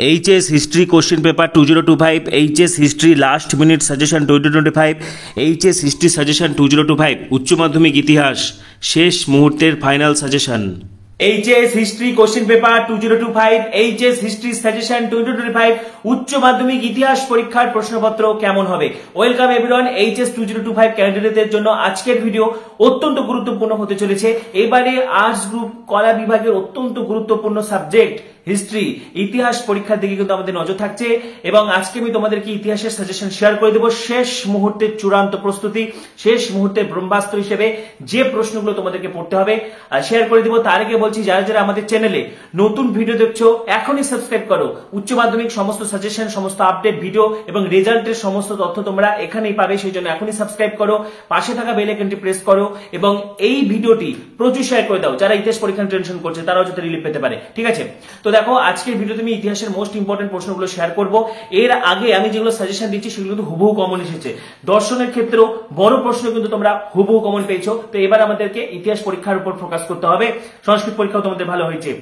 HS history question paper 2025, HS history last minute suggestion 2025, HS history suggestion 2025, উচ্চ মাধ্যমিক ইতিহাস শেষ মুহূর্তের final suggestion. HS history question paper 2025, HS history suggestion 2025, উচ্চ মাধ্যমিক ইতিহাস পরীক্ষার প্রশ্নপত্র কেমন হবে। ওয়েলকাম এভরিওয়ান, এইচএস 2025 ক্যান্ডিডেটদের জন্য আজকের ভিডিও অত্যন্ত গুরুত্বপূর্ণ হতে চলেছে। এবারে আর্টস গ্রুপ কলা বিভাগের অত্যন্ত গুরুত্বপূর্ণ সাবজেক্ট হিস্ট্রি ইতিহাস পরীক্ষার দিকে কিন্তু আমাদের নজর থাকছে এবং আজকে আমি তোমাদেরকে ইতিহাসের সাজেশন শেয়ার করে দেবো। শেষ মুহূর্তের চূড়ান্ত প্রস্তুতি, শেষ মুহূর্তের ব্রহ্মাস্ত্র হিসেবে যে প্রশ্নগুলো তোমাদেরকে পড়তে হবে শেয়ার করে দিব। তার আগে বলছি, যারা যারা আমাদের চ্যানেলে নতুন ভিডিও দেখছো এখনই সাবস্ক্রাইব করো। উচ্চ মাধ্যমিক সমস্ত সাজেশন, সমস্ত আপডেট ভিডিও এবং রেজাল্টের সমস্ত তথ্য তোমরা এখানেই পাবে, সেই জন্য এখনই সাবস্ক্রাইব করো, পাশে থাকা বেল আইকনটি প্রেস করো এবং এই ভিডিওটি প্রচুর শেয়ার করে দাও। যারা ইতিহাস পরীক্ষার টেনশন করছে তারাও যাতে রিলিফ পেতে পারে, ঠিক আছে? তো দেখো, আজকের ভিডিওতে আমি ইতিহাসের মোস্ট ইম্পর্টেন্ট প্রশ্নগুলো শেয়ার করব। এর আগে আমি যেগুলো সাজেশন দিচ্ছি সেগুলো কিন্তু হুবহু কমন এসেছে। দর্শনের ক্ষেত্রেও বড় প্রশ্ন কিন্তু তোমরা হুবহু কমন পেয়েছো। তো এবার আমাদেরকে ইতিহাস পরীক্ষার উপর ফোকাস করতে হবে। সংস্কৃত পরীক্ষাও তোমাদের ভালো হয়েছে।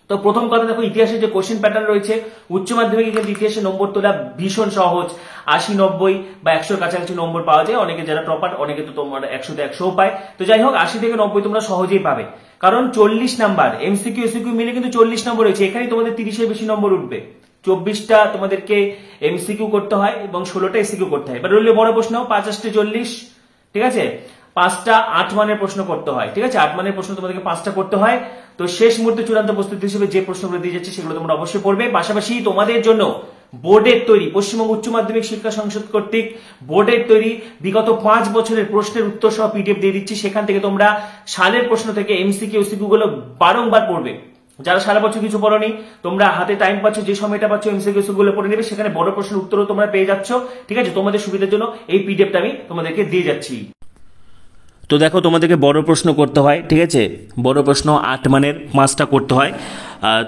তো প্রথম কথা দেখো, ইতিহাসের যে কোশ্চেন প্যাটার্ন রয়েছে, উচ্চ মাধ্যমিকে কিন্তু ইতিহাসের নম্বর তোলা ভীষণ সহজ। 80, 90 বা 100-র কাছাকাছি নম্বর পাওয়া যায়। অনেকে যারা টপার, অনেকে তো তোমার 100-তে 100ও পায়। তো যাই হোক, 80 থেকে 90 তোমরা সহজেই পাবে, কারণ 40 নাম্বার এমসিকিউ এসিকিউ মিলে কিন্তু 40 নম্বর রয়েছে। এখানেই তোমাদের 30-এর বেশি নম্বর উঠবে। 24টা তোমাদেরকে এমসিকিউ করতে হয় এবং 16টা এসিকিউ করতে হয়। এবার রইল বড় প্রশ্ন, 50 40, ঠিক আছে? 5টা 8 মানের প্রশ্ন করতে হয়, ঠিক আছে? 8 মানের প্রশ্ন তোমাদেরকে 5টা করতে হয়। তো শেষ মুহূর্তে চূড়ান্ত প্রস্তুতি হিসেবে যে প্রশ্নগুলো দিয়ে যাচ্ছে সেগুলো তোমরা অবশ্যই পড়বে। পাশাপাশি তোমাদের জন্য বোর্ডের তৈরি, পশ্চিমবঙ্গ উচ্চ মাধ্যমিক শিক্ষা সংসদ কর্তৃক বোর্ডের তৈরি বিগত 5 বছরের প্রশ্নের উত্তর সহ পিডিএফ দিয়ে দিচ্ছি। সেখান থেকে তোমরা সালের প্রশ্ন থেকে এমসিকিউ এসিকিউ গুলো বারংবার পড়বে। যারা সারা বছর কিছু পড়োনি, তোমরা হাতে টাইম পাচ্ছ, যে সময়টা পাচ্ছ এমসিকিউ গুলো পড়ে নেবে। সেখানে বড় প্রশ্নের উত্তরও তোমরা পেয়ে যাচ্ছ, ঠিক আছে? তোমাদের সুবিধার জন্য এই পিডিএফটা আমি তোমাদেরকে দিয়ে যাচ্ছি। তো দেখো, তোমাদেরকে বড় প্রশ্ন করতে হয়, ঠিক আছে? বড় প্রশ্ন 8 মানের 5টা করতে হয়।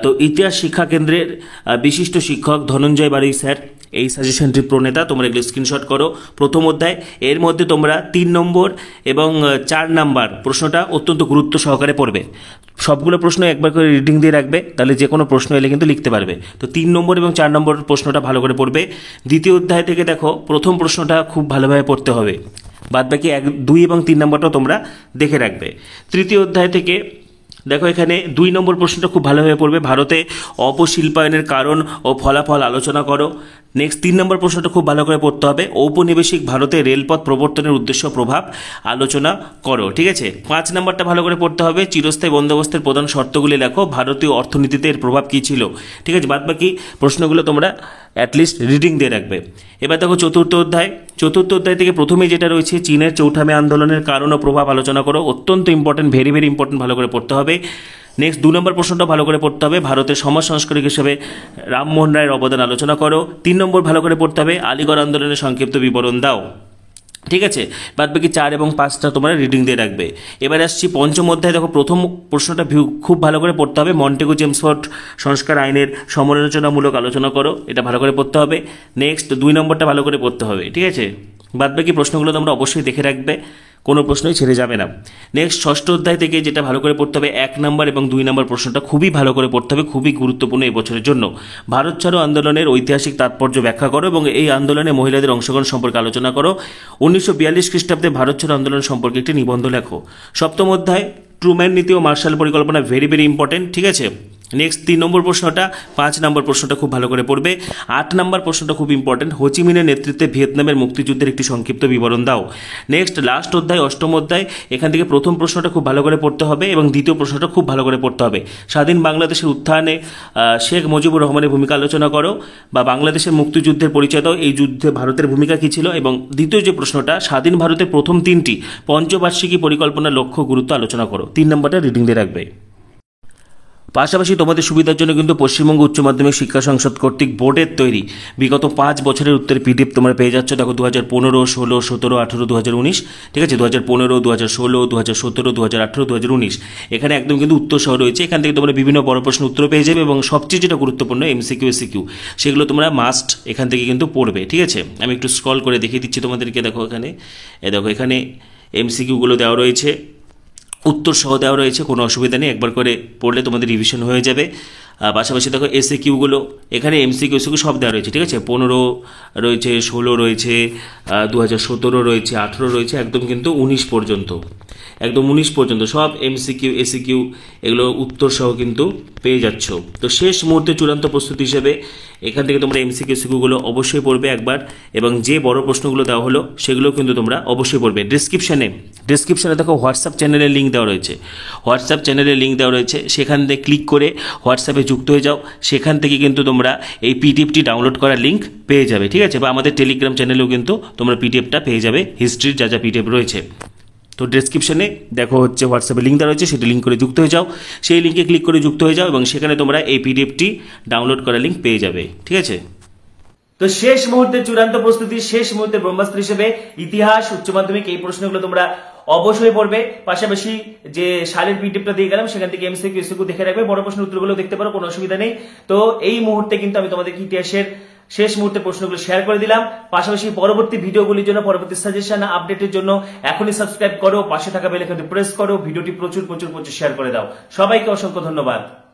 তো ইতিহাস শিক্ষা কেন্দ্রের বিশিষ্ট শিক্ষক ধনঞ্জয় বাড়ি স্যার এই সাজেশনটির প্রণেতা। তোমরা এগুলো স্ক্রিনশট করো। প্রথম অধ্যায়, এর মধ্যে তোমরা 3 নম্বর এবং 4 নাম্বার প্রশ্নটা অত্যন্ত গুরুত্ব সহকারে পড়বে। সবগুলো প্রশ্ন একবার করে রিডিং দিয়ে রাখবে, তাহলে যে কোনো প্রশ্ন এলে কিন্তু লিখতে পারবে। তো 3 নম্বর এবং 4 নম্বর প্রশ্নটা ভালো করে পড়বে। দ্বিতীয় অধ্যায় থেকে দেখো, প্রথম প্রশ্নটা খুব ভালোভাবে পড়তে হবে, বাদবাকি 1, 2 এবং 3 নম্বরটা তোমরা দেখে রাখবে। তৃতীয় অধ্যায় থেকে দেখো, এখানে 2 নম্বর প্রশ্নটা খুব ভালোভাবে পড়বে। ভারতে অপশিল্পায়নের কারণ ও ফলাফল আলোচনা করো। নেক্সট 3 নম্বর প্রশ্নটা খুব ভালো করে পড়তে হবে। ঔপনিবেশিক ভারতে রেলপথ প্রবর্তনের উদ্দেশ্য প্রভাব আলোচনা করো, ঠিক আছে? 5 নম্বরটা ভালো করে পড়তে হবে। চিরস্থায়ী বন্দোবস্তের প্রধান শর্তগুলি লেখো, ভারতীয় অর্থনীতিতে এর প্রভাব কী ছিল, ঠিক আছে? বাদবাকি প্রশ্নগুলো তোমরা অ্যাটলিস্ট রিডিং দিয়ে রাখবে। এবার দেখো চতুর্থ অধ্যায়। চতুর্থ অধ্যায় থেকে প্রথমেই যেটা রয়েছে, চীনের চৌঠা মে আন্দোলনের কারণ ও প্রভাব আলোচনা করো। অত্যন্ত ইম্পর্টেন্ট, ভেরি ভেরি ইম্পর্টেন্ট, ভালো করে পড়তে হবে। নেক্সট 2 নম্বর প্রশ্নটা ভালো করে পড়তে হবে। ভারতের সমাজ সংস্কারক হিসেবে রামমোহন রায়ের অবদান আলোচনা করো। 3 নম্বর ভালো করে পড়তে হবে, আলিগড় আন্দোলনের সংক্ষিপ্ত বিবরণ দাও, ঠিক আছে? বাদবাকি 4 এবং 5টা তোমরা রিডিং দিয়ে রাখবে। এবার আসছি পঞ্চম অধ্যায়। দেখো, প্রথম প্রশ্নটা খুব ভালো করে পড়তে হবে। মন্টেগু চেমসফোর্ড সংস্কার আইনের সমালোচনামূলক আলোচনা করো, এটা ভালো করে পড়তে হবে। নেক্সট 2 নম্বরটা ভালো করে পড়তে হবে, ঠিক আছে? বাদবাকি প্রশ্নগুলো তোমরা অবশ্যই দেখে রাখবে, কোনো প্রশ্নই ছেড়ে যাবে না। নেক্সট ষষ্ঠ অধ্যায় থেকে যেটা ভালো করে পড়তে হবে, 1 নম্বর এবং 2 নম্বর প্রশ্নটা খুবই ভালো করে পড়তে হবে, খুবই গুরুত্বপূর্ণ এবছরের জন্য। ভারত ছাড়ো আন্দোলনের ঐতিহাসিক তাৎপর্য ব্যাখ্যা করো এবং এই আন্দোলনে মহিলাদের অংশগ্রহণ সম্পর্কে আলোচনা করো। 1942 খ্রিস্টাব্দে ভারত ছাড়ো আন্দোলন সম্পর্কে একটি নিবন্ধ লেখো। সপ্তম অধ্যায়, ট্রুম্যান নীতি ও মার্শাল পরিকল্পনা, ভেরি ভেরি ইম্পর্টেন্ট, ঠিক আছে? নেক্সট 3 নম্বর প্রশ্নটা, 5 নম্বর প্রশ্নটা খুব ভালো করে পড়বে। 8 নম্বর প্রশ্নটা খুব ইম্পর্টেন্ট, হোচিমিনের নেতৃত্বে ভিয়েতনামের মুক্তিযুদ্ধের একটি সংক্ষিপ্ত বিবরণ দাও। নেক্সট লাস্ট অধ্যায়, অষ্টম অধ্যায়, এখান থেকে প্রথম প্রশ্নটা খুব ভালো করে পড়তে হবে এবং দ্বিতীয় প্রশ্নটা খুব ভালো করে পড়তে হবে। স্বাধীন বাংলাদেশের উত্থানে শেখ মুজিবুর রহমানের ভূমিকা আলোচনা করো বা বাংলাদেশের মুক্তিযুদ্ধের পরিচয় দাও, এই যুদ্ধে ভারতের ভূমিকা কী ছিল। এবং দ্বিতীয় যে প্রশ্নটা, স্বাধীন ভারতের প্রথম 3টি পঞ্চবার্ষিকী পরিকল্পনার লক্ষ্য গুরুত্ব আলোচনা করো। 3 নম্বরটা রিডিং দিয়ে রাখবে। পাশাপাশি তোমাদের সুবিধার জন্য কিন্তু পশ্চিমবঙ্গ উচ্চ মাধ্যমিক শিক্ষা সংসদ কর্তৃক বোর্ডের তৈরি বিগত 5 বছরের উত্তরের পিডিএফ তোমরা পেয়ে যাচ্ছ। দেখো, 2015, 16, 17, 18, 2019, ঠিক আছে? 2015, 2016, 2017, 2018, 2019, এখানে একদম কিন্তু উত্তর সহ রয়েছে। এখান থেকে তোমরা বিভিন্ন বড় প্রশ্ন উত্তর পেয়ে যাবে এবং সবচেয়ে যেটা গুরুত্বপূর্ণ এমসিকিউ এসিকিউ, সেগুলো তোমরা মাস্ট এখান থেকে কিন্তু পড়বে, ঠিক আছে? আমি একটু স্ক্রল করে দেখিয়ে দিচ্ছি তোমাদেরকে। দেখো এখানে, দেখো এখানে এমসিকিউগুলো দেওয়া রয়েছে। উত্তর সহ দেওয়া রয়েছে, কোনো অসুবিধা নেই, একবার করে পড়লে তোমাদের রিভিশন হয়ে যাবে। পাশাপাশি দেখো এসএ কিউগুলো, এখানে এমসিকিউ এসিকিউ সব দেওয়া রয়েছে, ঠিক আছে। 15 রয়েছে, 16 রয়েছে, 2017 রয়েছে, 18 রয়েছে, একদম কিন্তু 19 পর্যন্ত, একদম 19 পর্যন্ত সব এমসিকিউ এসিকিউ এগুলো উত্তর সহ কিন্তু পেয়ে যাচ্ছ। তো শেষ মুহূর্তে চূড়ান্ত প্রস্তুতি হিসেবে এখান থেকে তোমরা এমসিকিউ এসিকিউগুলো অবশ্যই পড়বে একবার, এবং যে বড় প্রশ্নগুলো দেওয়া হলো সেগুলো কিন্তু তোমরা অবশ্যই পড়বে। ডিসক্রিপশনে দেখো হোয়াটসঅ্যাপ চ্যানেলের লিঙ্ক দেওয়া রয়েছে, হোয়াটসঅ্যাপ চ্যানেলের লিঙ্ক দেওয়া রয়েছে, সেখান থেকে ক্লিক করে হোয়াটসঅ্যাপে যুক্ত হয়ে যাও। সেখান থেকে কিন্তু তোমরা এই পিডিএফটি ডাউনলোড করার লিঙ্ক পেয়ে যাবে, ঠিক আছে। বা আমাদের টেলিগ্রাম চ্যানেলেও কিন্তু তোমরা পিডিএফটা পেয়ে যাবে, হিস্ট্রির যা যা পিডিএফ রয়েছে। তো ডেসক্রিপশনে দেখো হচ্ছে হোয়াটসঅ্যাপে লিঙ্ক দেওয়া রয়েছে, সেটি লিঙ্ক করে যুক্ত হয়ে যাও, সেই লিঙ্কে ক্লিক করে যুক্ত হয়ে যাও, এবং সেখানে তোমরা এই পিডিএফটি ডাউনলোড করার লিঙ্ক পেয়ে যাবে, ঠিক আছে। তো শেষ মুহূর্তে চূড়ান্ত প্রস্তুতি, শেষ মুহূর্তে ব্রহ্মাস্ত্র হিসেবে ইতিহাস উচ্চ মাধ্যমিক এই প্রশ্নগুলো তোমরা অবশ্যই পড়বে। পাশাপাশি যে সালের পিডিএফটা দিয়ে গেলাম সেখান থেকে এমসিকিউ এসিকিউ দেখে রাখবে, বড় প্রশ্নের উত্তরগুলো দেখতে পারো, কোনো অসুবিধা নেই। তো এই মুহূর্তে কিন্তু আমি তোমাদেরকে ইতিহাসের শেষ মুহূর্তে প্রশ্নগুলো শেয়ার করে দিলাম। পাশাপাশি পরবর্তী ভিডিওগুলির জন্য, পরবর্তী সাজেশন আপডেটের জন্য এখনই সাবস্ক্রাইব করো, পাশে থাকা বেল আইকনটি প্রেস করো, ভিডিওটি প্রচুর প্রচুর প্রচুর শেয়ার করে দাও। সবাইকে অসংখ্য ধন্যবাদ।